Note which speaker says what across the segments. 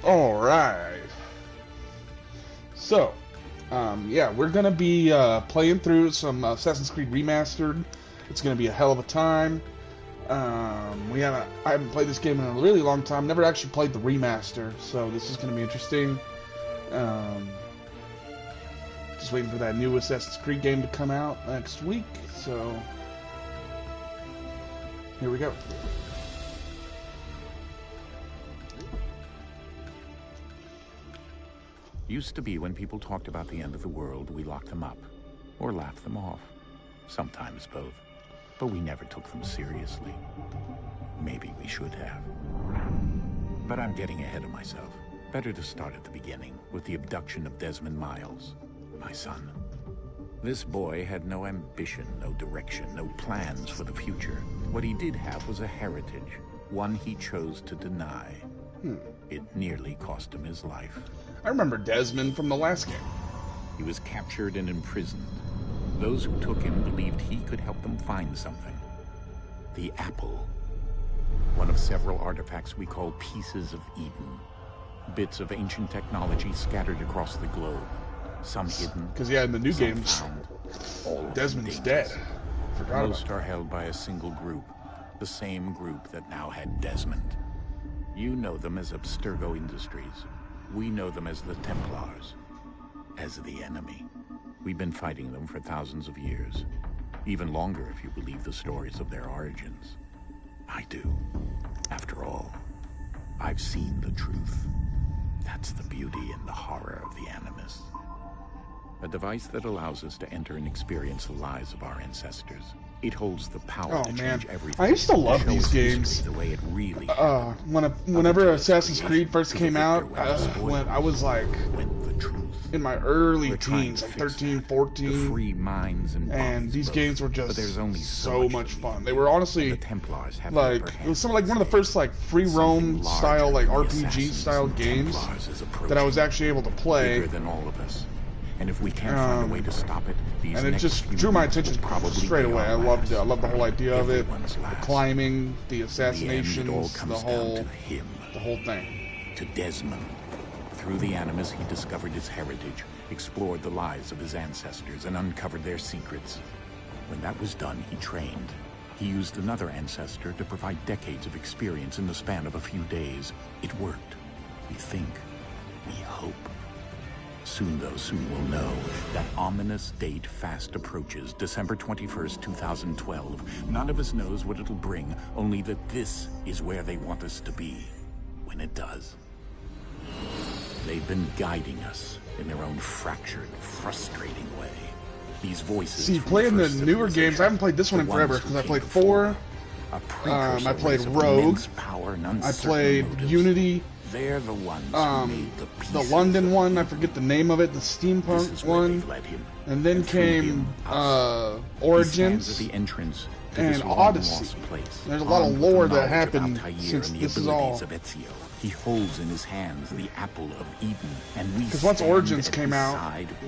Speaker 1: Alright. So, yeah, we're gonna be playing through some Assassin's Creed Remastered. It's gonna be a hell of a time. I haven't played this game in a really long time. Never actually played the remaster, so this is gonna be interesting. Just waiting for that new Assassin's Creed game to come out next week. So, here we go.
Speaker 2: Used to be when people talked about the end of the world, we locked them up, or laughed them off. Sometimes both. But we never took them seriously. Maybe we should have. But I'm getting ahead of myself. Better to start at the beginning, with the abduction of Desmond Miles, my son. This boy had no ambition, no direction, no plans for the future. What he did have was a heritage, one he chose to deny. It nearly cost him his life.
Speaker 1: I remember Desmond from the last game.
Speaker 2: He was captured and imprisoned. Those who took him believed he could help them find something. The apple. One of several artifacts we call pieces of Eden. Bits of ancient technology scattered across the globe. Some hidden.
Speaker 1: Because yeah, in the new games,
Speaker 2: found, all
Speaker 1: Desmond's
Speaker 2: dangerous.
Speaker 1: dead. Forgot
Speaker 2: Most
Speaker 1: about
Speaker 2: are held by a single group. The same group that now had Desmond. You know them as Abstergo Industries. We know them as the Templars. As the enemy. We've been fighting them for thousands of years. Even longer if you believe the stories of their origins. I do. After all, I've seen the truth. That's the beauty and the horror of the Animus. A device that allows us to enter and experience the lives of our ancestors. It holds the power to change everything.
Speaker 1: I used to love these games.
Speaker 2: The way it really
Speaker 1: whenever Assassin's Creed first came out, when I was like in my early teens, like 13, 14,
Speaker 2: free minds
Speaker 1: and these games were just so much fun. They were honestly like it was something like one of the first like free roam style like RPG style games that I was actually able to play.
Speaker 2: Bigger than all of us. And if we can't find a way to stop it,
Speaker 1: and it just drew my attention straight away. I loved it. I loved the whole idea of it, the climbing, the assassinations, the whole thing.
Speaker 2: To Desmond. Through the Animus, he discovered his heritage, explored the lives of his ancestors, and uncovered their secrets. When that was done, he trained. He used another ancestor to provide decades of experience in the span of a few days. It worked. We think. We hope. Soon, though, soon we'll know. That ominous date fast approaches, December 21st, 2012. None of us knows what it'll bring, only that this is where they want us to be. When it does. They've been guiding us in their own fractured, frustrating way. These voices.
Speaker 1: See, playing the newer games, I haven't played this one in forever because I played 4. I played Rogue. I played Unity.
Speaker 2: They're the ones who made
Speaker 1: the London one, I forget the name of it, the steampunk one, and then came Origins and Odyssey. There's a lot of lore that happened since this is all.
Speaker 2: He holds in his hands the apple of Eden, and we
Speaker 1: because once Origins came out,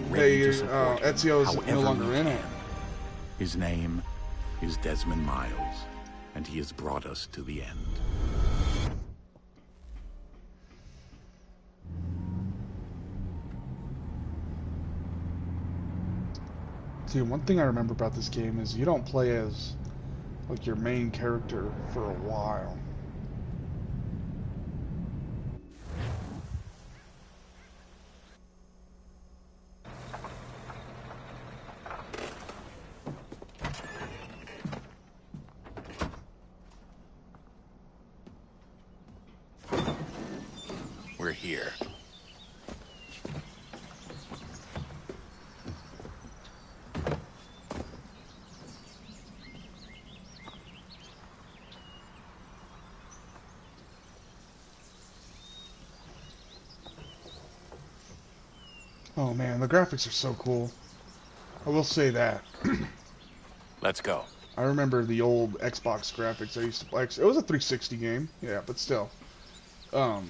Speaker 1: Ezio's no longer in it.
Speaker 2: His name is Desmond Miles, and he has brought us to the end.
Speaker 1: See, one thing I remember about this game is you don't play as like your main character for a while.
Speaker 2: We're here.
Speaker 1: Oh man, the graphics are so cool. I will say that.
Speaker 2: Let's go.
Speaker 1: I remember the old Xbox graphics I used to play. It was a 360 game, yeah, but still. Oh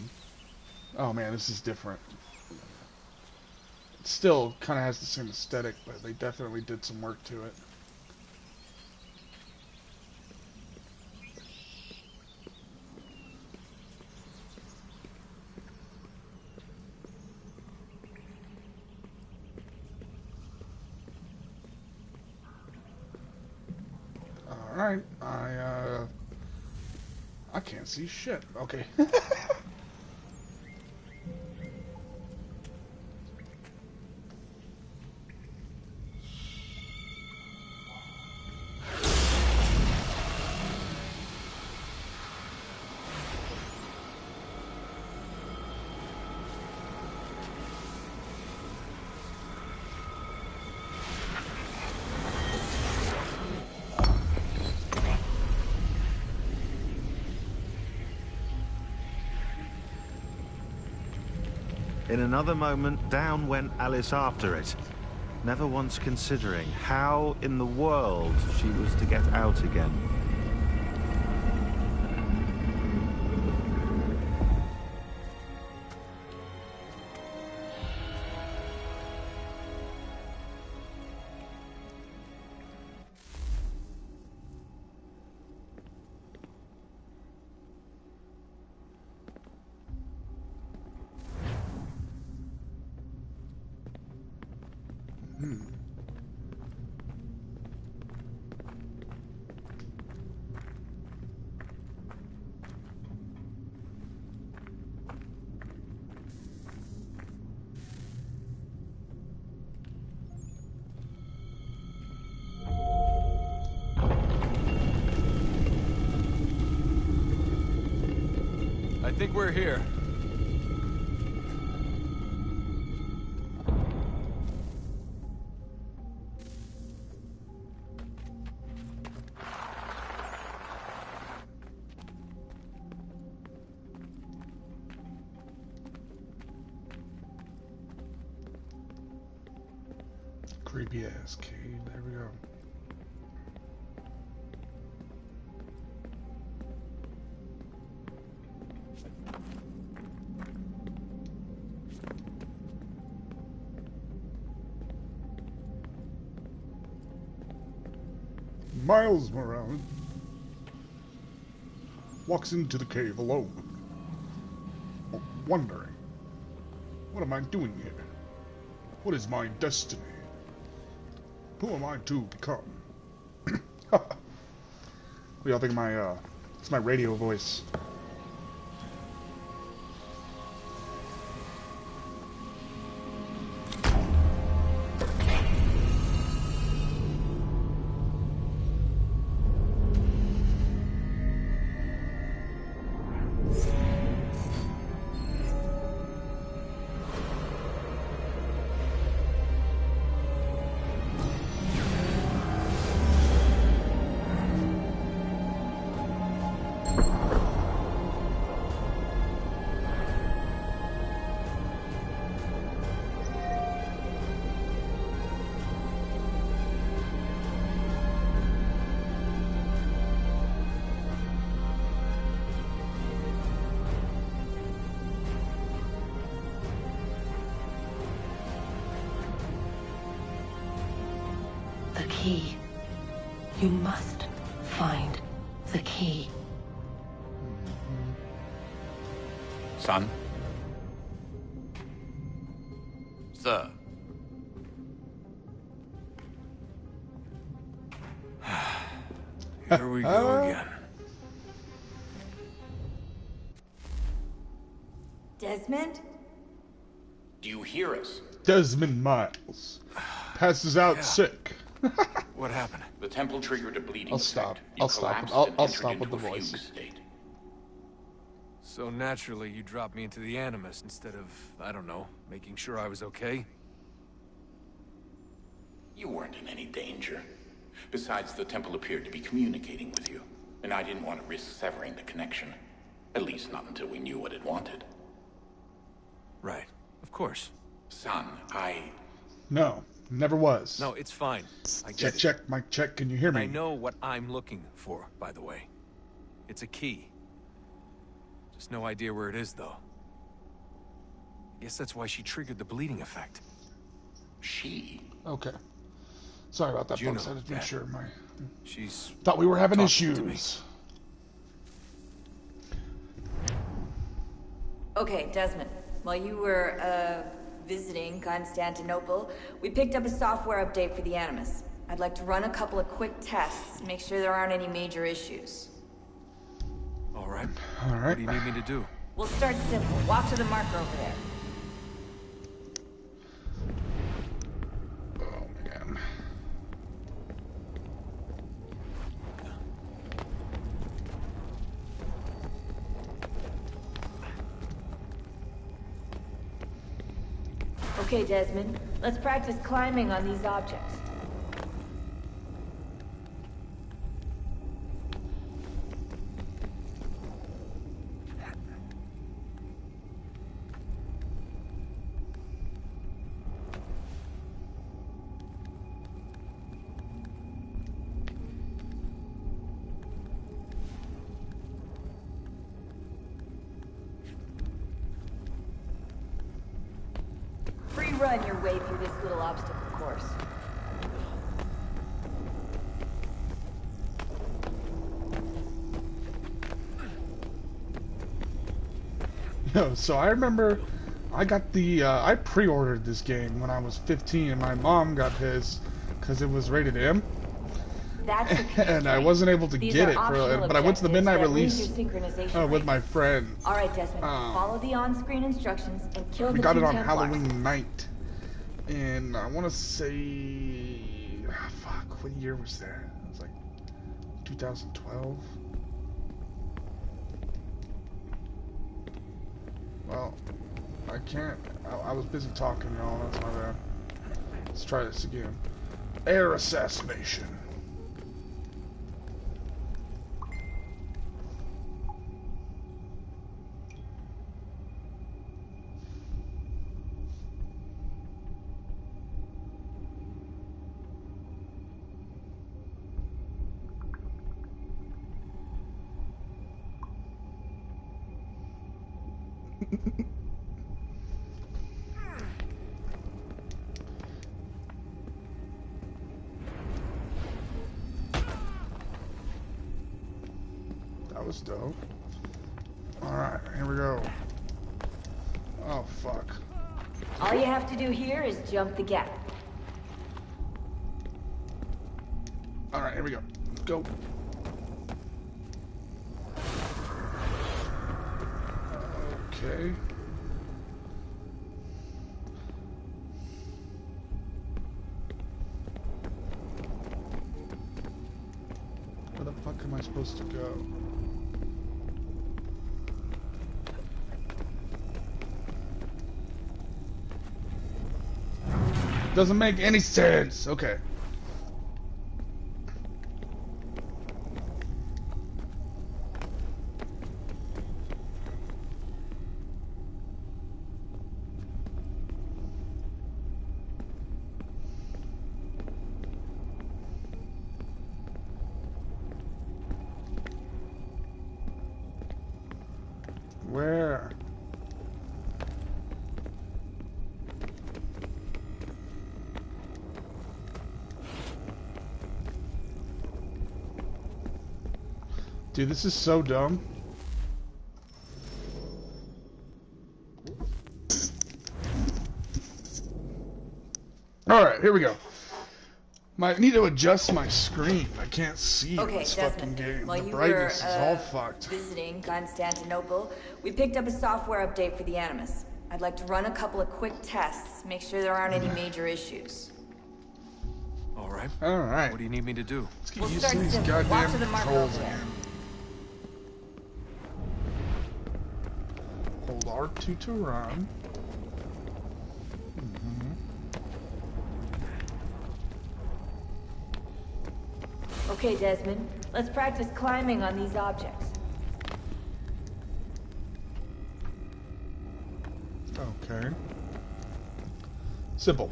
Speaker 1: man, this is different. It still kind of has the same aesthetic, but they definitely did some work to it. Alright, I can't see shit. Okay.
Speaker 3: In another moment, down went Alice after it, never once considering how in the world she was to get out again.
Speaker 4: I think we're here.
Speaker 1: Creepy ass cave. There we go. Miles Morales walks into the cave alone, wondering, what am I doing here? What is my destiny? Who am I to become? What do y'all think of it's my radio voice?
Speaker 5: The key. You must find the key.
Speaker 2: Son? Sir.
Speaker 4: Here we go again.
Speaker 6: Desmond?
Speaker 2: Do you hear us?
Speaker 1: Desmond Miles passes out sick.
Speaker 4: What happened?
Speaker 2: The temple triggered a bleeding
Speaker 1: I'll stop.
Speaker 2: effect. You
Speaker 1: I'll stop.
Speaker 2: collapsed
Speaker 1: I'll
Speaker 2: and entered
Speaker 1: stop with
Speaker 2: into
Speaker 1: the
Speaker 2: a
Speaker 1: voice.
Speaker 2: fugue state.
Speaker 4: So naturally, you dropped me into the Animus instead of, I don't know, making sure I was okay?
Speaker 2: You weren't in any danger. Besides, the temple appeared to be communicating with you, and I didn't want to risk severing the connection. At least not until we knew what it wanted.
Speaker 4: Right. Of course.
Speaker 2: Son,
Speaker 1: No, never was.
Speaker 4: No, it's fine. I get
Speaker 1: Check,
Speaker 4: it.
Speaker 1: check, Mike, check. Can you hear me?
Speaker 4: I know what I'm looking for, by the way. It's a key. Just no idea where it is, though. I guess that's why she triggered the bleeding effect.
Speaker 2: she...
Speaker 1: Okay. Sorry about that,
Speaker 4: Juno,
Speaker 1: folks. I just make
Speaker 4: yeah.
Speaker 1: sure my...
Speaker 4: She's...
Speaker 1: Thought we were having
Speaker 4: talking to me.
Speaker 1: issues.
Speaker 6: Okay, Desmond. While you were, visiting Constantinople, we picked up a software update for the Animus. I'd like to run a couple of quick tests, make sure there aren't any major issues.
Speaker 4: All right.
Speaker 1: All right.
Speaker 4: What do you need me to do?
Speaker 6: We'll start simple. Walk to the marker over there.
Speaker 1: Oh, man.
Speaker 6: Okay, Desmond. Let's practice climbing on these objects. Free run your way through this little obstacle course.
Speaker 1: Yo, so I remember I got the, I pre-ordered this game when I was 15 and my mom got pissed because it was rated M.
Speaker 6: That's the
Speaker 1: And I wasn't able to
Speaker 6: These
Speaker 1: get
Speaker 6: are
Speaker 1: it, for,
Speaker 6: optional
Speaker 1: but I went to the
Speaker 6: objectives
Speaker 1: midnight
Speaker 6: that link
Speaker 1: release
Speaker 6: your synchronization
Speaker 1: with
Speaker 6: rate.
Speaker 1: my friend.
Speaker 6: All right, Desmond. Follow the on-screen instructions and kill
Speaker 1: We
Speaker 6: the
Speaker 1: got
Speaker 6: two
Speaker 1: it on
Speaker 6: Templars.
Speaker 1: Halloween night. And I want to say, fuck, what year was that? It was like 2012. Well, I can't. I was busy talking, y'all. That's my bad. Let's try this again. Air assassination. That was dope. Alright, here we go. Oh, fuck.
Speaker 6: All you have to do here is jump the gap.
Speaker 1: Alright, here we go. Go. Okay. Where the fuck am I supposed to go? Doesn't make any sense. Okay. Where? Dude, this is so dumb. Alright, here we go. I need to adjust my screen. I can't see
Speaker 6: Okay,
Speaker 1: this
Speaker 6: Desmond.
Speaker 1: fucking game.
Speaker 6: While
Speaker 1: The
Speaker 6: you
Speaker 1: brightness
Speaker 6: were
Speaker 1: is all fucked.
Speaker 6: visiting Constantinople, we picked up a software update for the Animus. I'd like to run a couple of quick tests, make sure there aren't any major issues.
Speaker 4: All right.
Speaker 1: Alright.
Speaker 4: What do you need me to do?
Speaker 1: Let's get
Speaker 6: We'll
Speaker 1: used to
Speaker 6: start
Speaker 1: these
Speaker 6: simple. Walk
Speaker 1: goddamn
Speaker 6: to the marker
Speaker 1: controls
Speaker 6: over there.
Speaker 1: again. Hold R2 to run.
Speaker 6: Okay, Desmond. Let's practice climbing on these objects.
Speaker 1: Okay. Simple.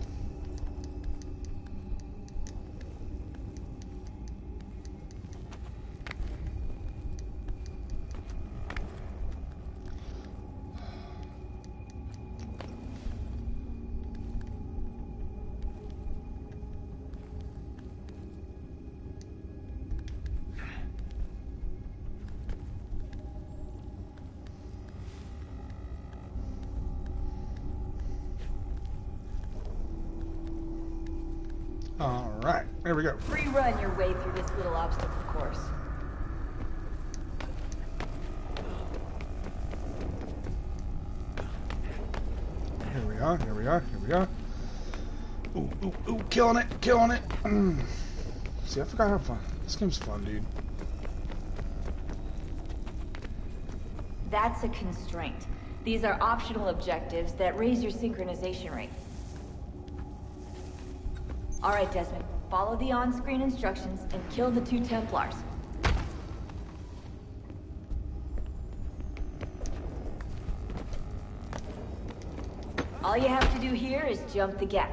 Speaker 1: Alright, there we go.
Speaker 6: Free run your way through this little obstacle course.
Speaker 1: Here we are, here we are, here we are. Ooh, ooh, ooh, killing it, killing it. See, I forgot how fun. This game's fun, dude.
Speaker 6: That's a constraint. These are optional objectives that raise your synchronization rate. Alright, Desmond. Follow the on-screen instructions and kill the 2 Templars. All you have to do here is jump the gap.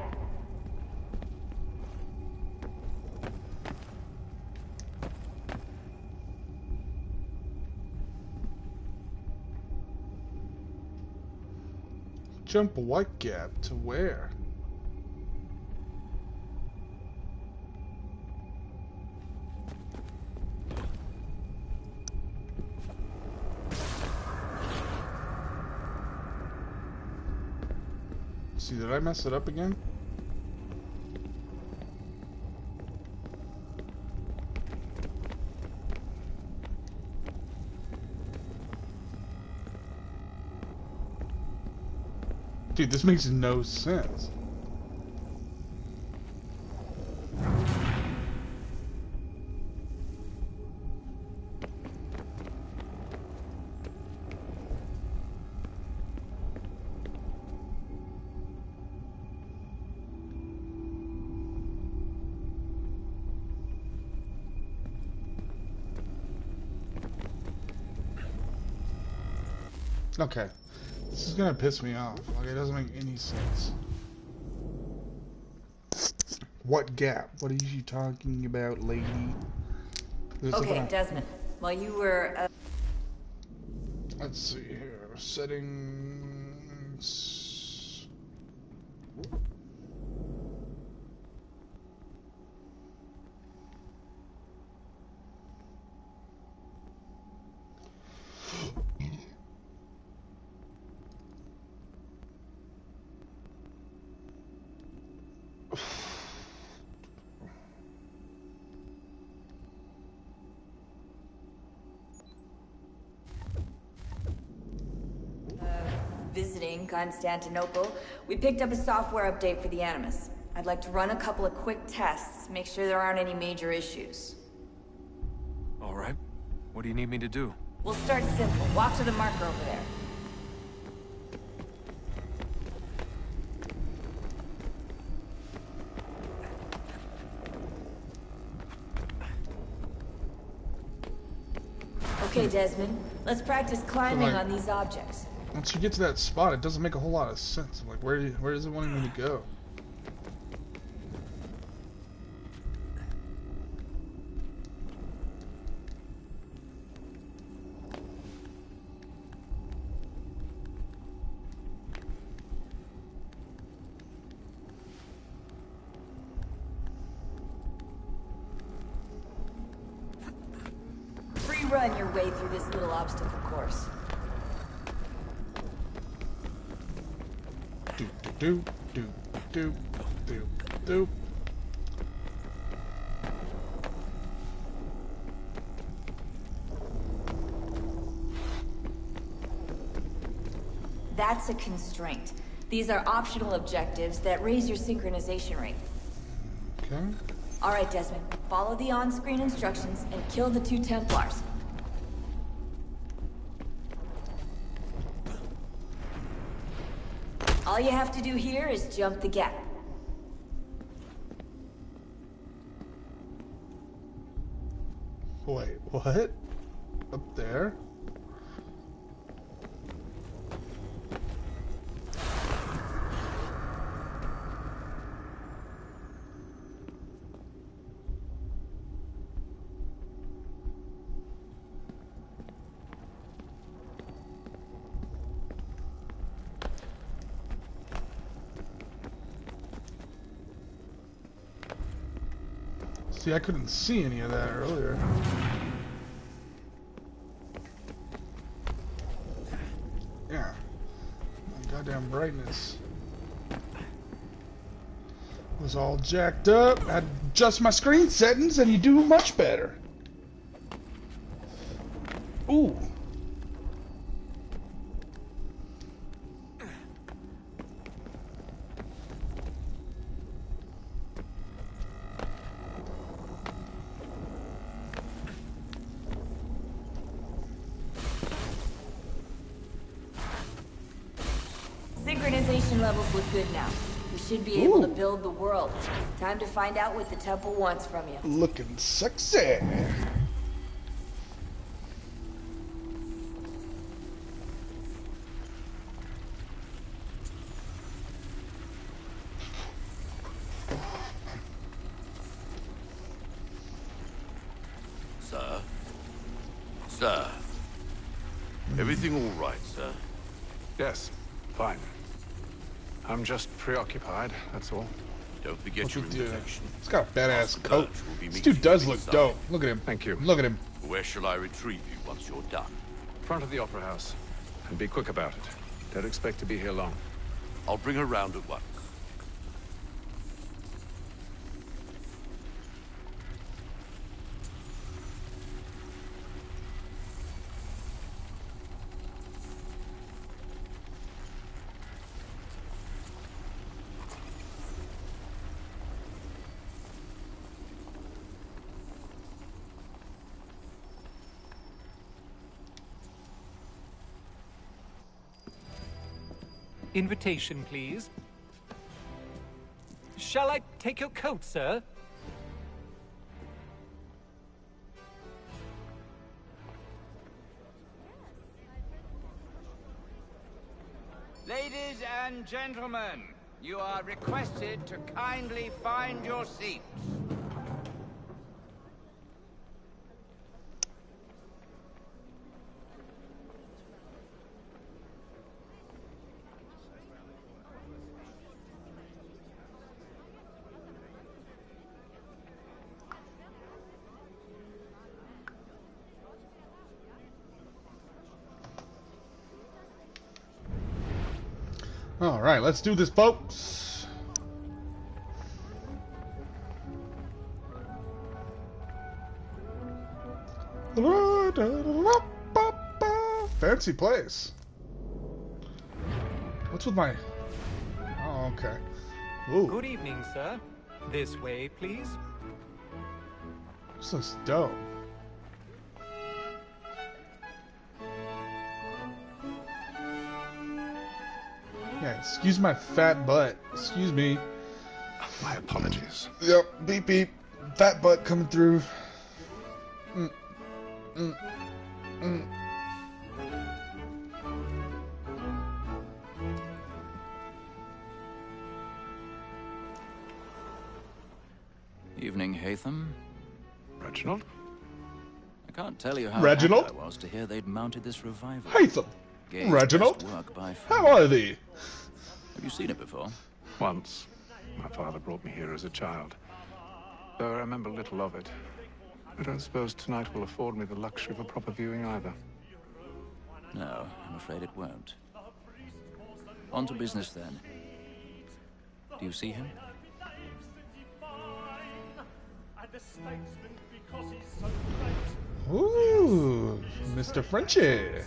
Speaker 1: Jump a white gap to where? See, did I mess it up again? Dude, this makes no sense. Okay. This is gonna piss me off. Like, it doesn't make any sense. What gap? What are you talking about, lady?
Speaker 6: Okay, Desmond. While you were,
Speaker 1: Let's see here. Settings.
Speaker 6: visiting Constantinople, we picked up a software update for the Animus. I'd like to run a couple of quick tests, make sure there aren't any major issues.
Speaker 4: All right. What do you need me to do?
Speaker 6: We'll start simple. Walk to the marker over there. Okay, Desmond. Let's practice climbing on these objects.
Speaker 1: Once you get to that spot, it doesn't make a whole lot of sense. Like, where does it want me to go?
Speaker 6: Free run your way through this little obstacle course.
Speaker 1: Doop, doop, doop, doop, doop.
Speaker 6: That's a constraint. These are optional objectives that raise your synchronization rate.
Speaker 1: Okay.
Speaker 6: Alright, Desmond. Follow the on-screen instructions and kill the 2 Templars. All you have to do here is jump the gap.
Speaker 1: Wait, what? Up there? See, I couldn't see any of that earlier. Yeah. My goddamn brightness was all jacked up. I had to adjust my screen settings and you do much better. Ooh.
Speaker 6: Synchronization levels look good now. We should be able to build the world. Time to find out what the temple wants from you.
Speaker 1: Looking sexy.
Speaker 7: Sir? Sir? Everything all right, sir?
Speaker 4: Yes, fine. I'm just preoccupied, that's all.
Speaker 7: Don't forget your protection.
Speaker 1: He's got a badass coat. This dude does look dope. Look at him.
Speaker 4: Thank you.
Speaker 1: Look at him.
Speaker 7: Where shall I retrieve you once you're done?
Speaker 4: Front of the Opera House. And be quick about it. Don't expect to be here long.
Speaker 7: I'll bring her round at once.
Speaker 8: Invitation, please. Shall I take your coat, sir?
Speaker 9: Ladies and gentlemen, you are requested to kindly find your seats.
Speaker 1: All right, let's do this, folks. Fancy place. What's with my... Oh, okay. Ooh.
Speaker 8: Good evening, sir. This way, please.
Speaker 1: This looks dope. Yeah, excuse my fat butt. Excuse me.
Speaker 4: My apologies.
Speaker 1: Yep, beep beep. Fat butt coming through.
Speaker 10: Evening, Hatham.
Speaker 4: Reginald?
Speaker 10: I can't tell you how
Speaker 1: Reginald?
Speaker 10: happy I was to hear they'd mounted this revival.
Speaker 1: Hatham.
Speaker 10: Gay's
Speaker 1: Reginald?
Speaker 10: best work by far.
Speaker 1: How are thee?
Speaker 10: Have you seen it before?
Speaker 4: Once. My father brought me here as a child. Though I remember little of it. I don't suppose tonight will afford me the luxury of a proper viewing either.
Speaker 10: No, I'm afraid it won't. On to business then. Do you see him?
Speaker 1: Ooh, Mr. Frenchie.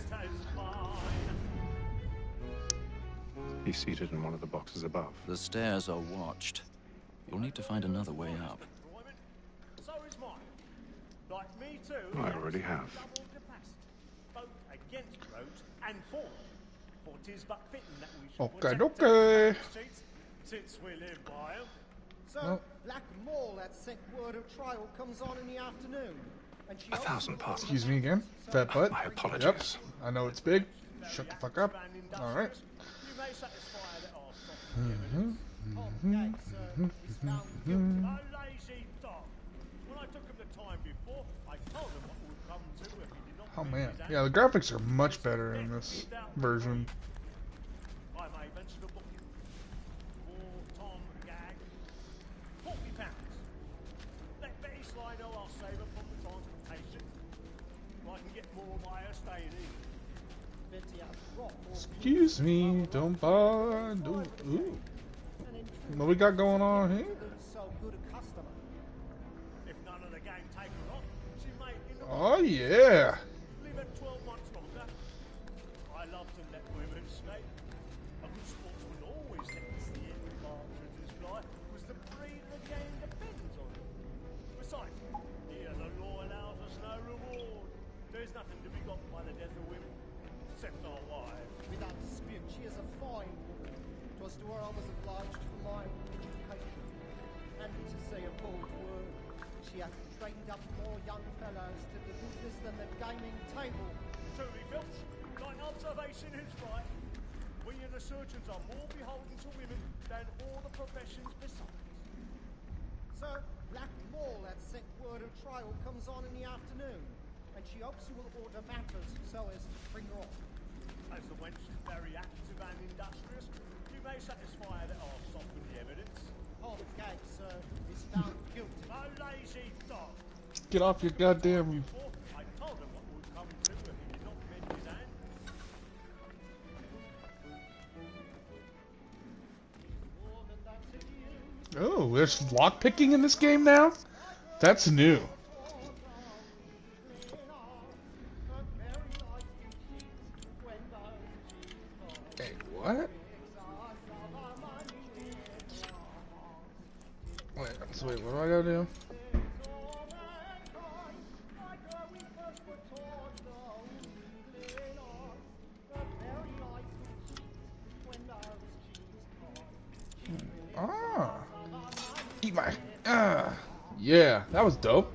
Speaker 4: He's seated in one of the boxes above.
Speaker 10: The stairs are watched. You'll need to find another way up.
Speaker 4: I already have.
Speaker 1: Okay, okay.
Speaker 11: Since we live by 'em. So, Black Mall that sent word of trial comes on in the afternoon. And she
Speaker 4: 1,000 pardons.
Speaker 1: Excuse me again. Fat butt.
Speaker 4: My apologies.
Speaker 1: Yep. I know it's big. Shut the fuck up. All right.
Speaker 11: You may satisfy that I'll stop a lazy dog. When I took him the time before, I told him what would come to if he did not.
Speaker 1: Oh man. Yeah, the graphics are much better in this version.
Speaker 11: I may venture to book him. For Tom Gag. £40. Let Betty Sly know I'll save her from the transportation. I can get more by her staying in. Betty has rock more.
Speaker 1: Excuse me. Don't buy. Ooh. What we got going on here?
Speaker 11: So good a customer.
Speaker 1: Oh yeah.
Speaker 11: Leave it 12 months longer. I love to let women snake. A good sportsman always lets the every partridge fly, because the breed of the game depends on it. Besides, here the law allows us no reward. There's nothing to be got by the death of women, except our wives.
Speaker 12: Without dispute, she is a fine woman. 'Twas to her I was obliged for my education. And to say a bold word, she hath trained up more young fellows to the business than the gaming table.
Speaker 11: Truly, Filch, thine observation is right. We and the surgeons are more beholden to women than all the professions besides.
Speaker 12: Sir, Black Mall hath sent word her trial comes on in the afternoon, and she hopes you will order matters so as to bring her off.
Speaker 11: As the wench is very active and industrious, you may satisfy that I'll soften the evidence.
Speaker 12: Paul Gag, sir, is found guilty.
Speaker 11: A lazy dog!
Speaker 1: Get off your goddamn.
Speaker 11: I told him what would come to if he did not mend his hand.
Speaker 1: Oh, there's lockpicking in this game now? That's new. Hey, what? Wait, what do I gotta do? Ah. Eat my. Yeah, that was dope.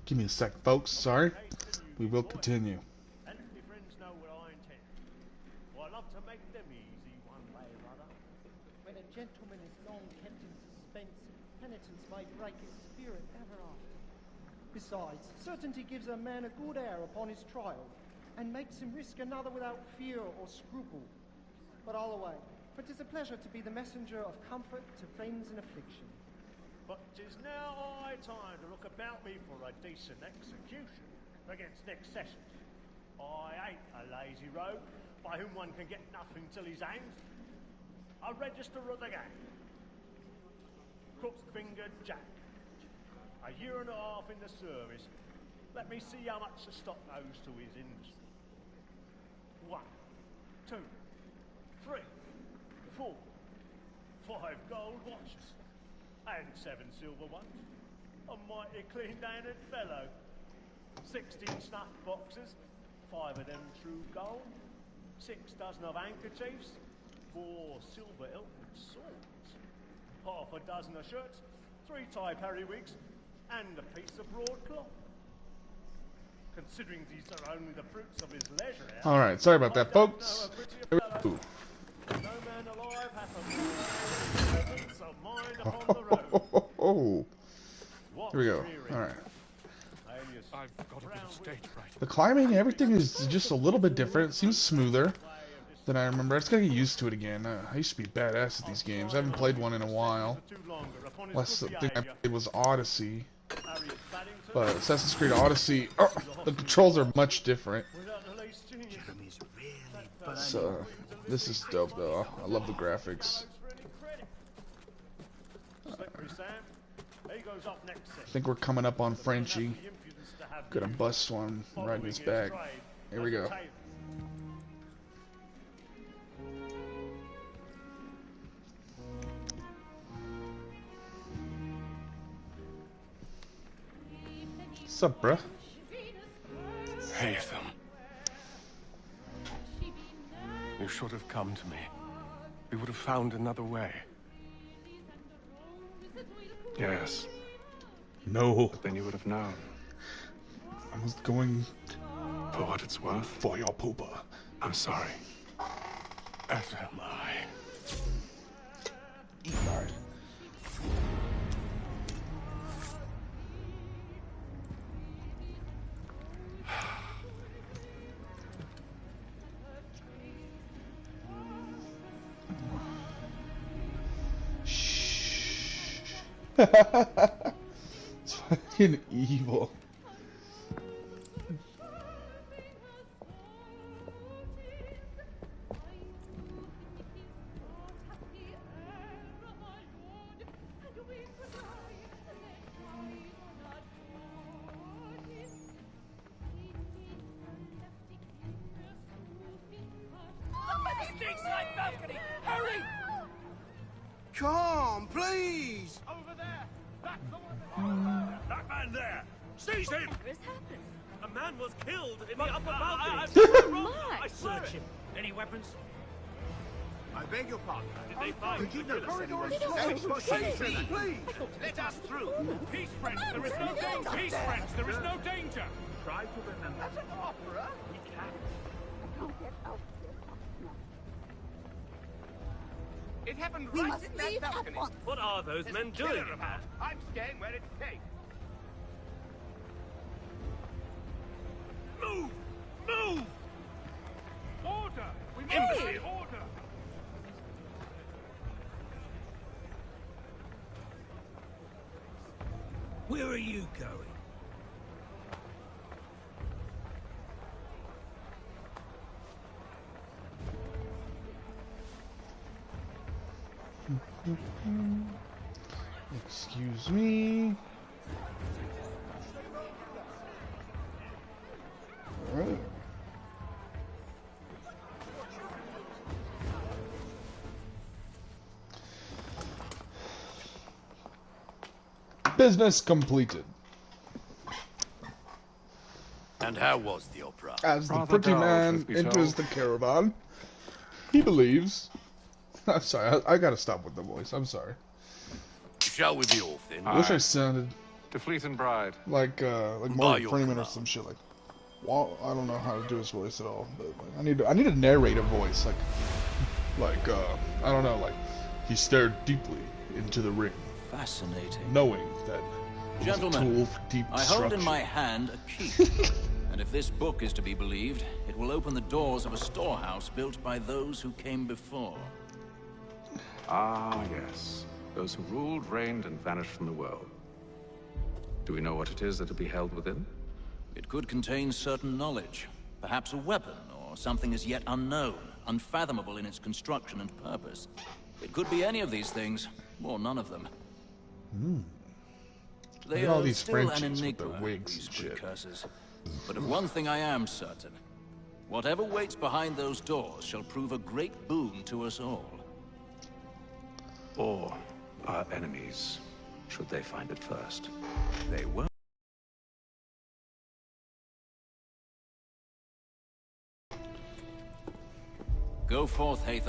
Speaker 1: Give me a sec, folks. Sorry. We will continue.
Speaker 11: And my friends know what I intend. Well, I love to make them easy one way or other.
Speaker 12: When a gentleman is long kept in suspense, penitence may break his spirit ever after. Besides, certainty gives a man a good air upon his trial, and makes him risk another without fear or scruple. But all away, for 'tis a pleasure to be the messenger of comfort to friends in affliction.
Speaker 11: But 'tis now high time to look about me for a decent execution against next session. I ain't a lazy rogue by whom one can get nothing till he's hanged. A register of the gang. Crook-fingered Jack. A year and a half in the service. Let me see how much the stock owes to his industry. 1, 2, 3, 4, 5 gold watches. And 7 silver ones. A mighty clean-handed fellow. 16 snuff boxes, 5 of them true gold, 6 dozen of handkerchiefs, 4 silver hilted swords, half a dozen of shirts, 3 tie periwigs, and a piece of broadcloth. Considering these are only the fruits of his leisure hours,
Speaker 1: Alright, sorry about that, folks.
Speaker 11: no man alive hath a presence of mind upon the road.
Speaker 1: Oh, here we go. Alright.
Speaker 4: I've got a bit of stage fright.
Speaker 1: The climbing, everything is just a little bit different. It seems smoother than I remember. I just gotta get used to it again. I used to be badass at these games. I haven't played one in a while. Last thing I played was Odyssey. But Assassin's Creed Odyssey, oh, the controls are much different. So, this is dope though. I love the graphics. I think we're coming up on Frenchie. Gonna bust one right in his back. Here we go. Sup, bruh?
Speaker 4: Hey, Ethan. You should have come to me. We would have found another way. Yes.
Speaker 1: No.
Speaker 4: But then you would have known.
Speaker 1: I was going...
Speaker 4: For what it's worth.
Speaker 1: For your pooper.
Speaker 13: I'm sorry. As am I.
Speaker 1: Alright. It's fucking evil.
Speaker 14: Come, please!
Speaker 11: Over there! That's the one! That man there! Seize him!
Speaker 15: What has happened?
Speaker 11: A man was killed in the upper balcony!
Speaker 15: I
Speaker 11: swear it! Any weapons?
Speaker 14: I beg your pardon.
Speaker 11: Did they find
Speaker 14: Did you
Speaker 11: the
Speaker 14: know
Speaker 11: killer?
Speaker 14: please!
Speaker 11: Let us through! Peace, friends! There is no danger! Peace, friends! There is no danger!
Speaker 14: Try to remember. That's an opera! We can.
Speaker 9: It happened right in that balcony.
Speaker 11: What are those men doing?
Speaker 9: I'm staying where it's safe.
Speaker 11: Move! Move! Order! We must
Speaker 15: Hey!
Speaker 11: order!
Speaker 14: Where are you going?
Speaker 1: Excuse me. Alright. Business completed.
Speaker 7: And how was the opera?
Speaker 1: As the
Speaker 13: Rather
Speaker 1: pretty
Speaker 13: dull,
Speaker 1: man
Speaker 13: truth be
Speaker 1: enters
Speaker 13: told.
Speaker 1: the caravan, he believes. I'm sorry, I gotta stop with the voice. I'm sorry.
Speaker 7: Shall we be off then?
Speaker 1: I wish I sounded
Speaker 13: To Fleet and Bride.
Speaker 1: like
Speaker 7: By
Speaker 1: Morgan
Speaker 7: your
Speaker 1: Freeman or
Speaker 7: command.
Speaker 1: some shit. Like, well, I don't know how to do his voice at all, but like, I need a narrative voice. Like I don't know. Like, he stared deeply into the ring,
Speaker 10: Fascinating.
Speaker 1: knowing that it was a
Speaker 10: Gentlemen,
Speaker 1: tool for deep
Speaker 10: I hold in
Speaker 1: destruction.
Speaker 10: my hand a key. And if this book is to be believed, it will open the doors of a storehouse built by those who came before.
Speaker 13: Ah, yes. Those who ruled, reigned, and vanished from the world. Do we know what it is that will be held within?
Speaker 10: It could contain certain knowledge. Perhaps a weapon, or something as yet unknown, unfathomable in its construction and purpose. It could be any of these things, or none of them. They
Speaker 1: Look at all
Speaker 10: are
Speaker 1: these
Speaker 10: still an
Speaker 1: Frenchies with
Speaker 10: enigma,
Speaker 1: their wigs
Speaker 10: these
Speaker 1: and shit.
Speaker 10: precursors. But of one thing I am certain. Whatever waits behind those doors shall prove a great boon to us all.
Speaker 13: Or our enemies, should they find it first?
Speaker 10: They won't. Go forth, Hatham.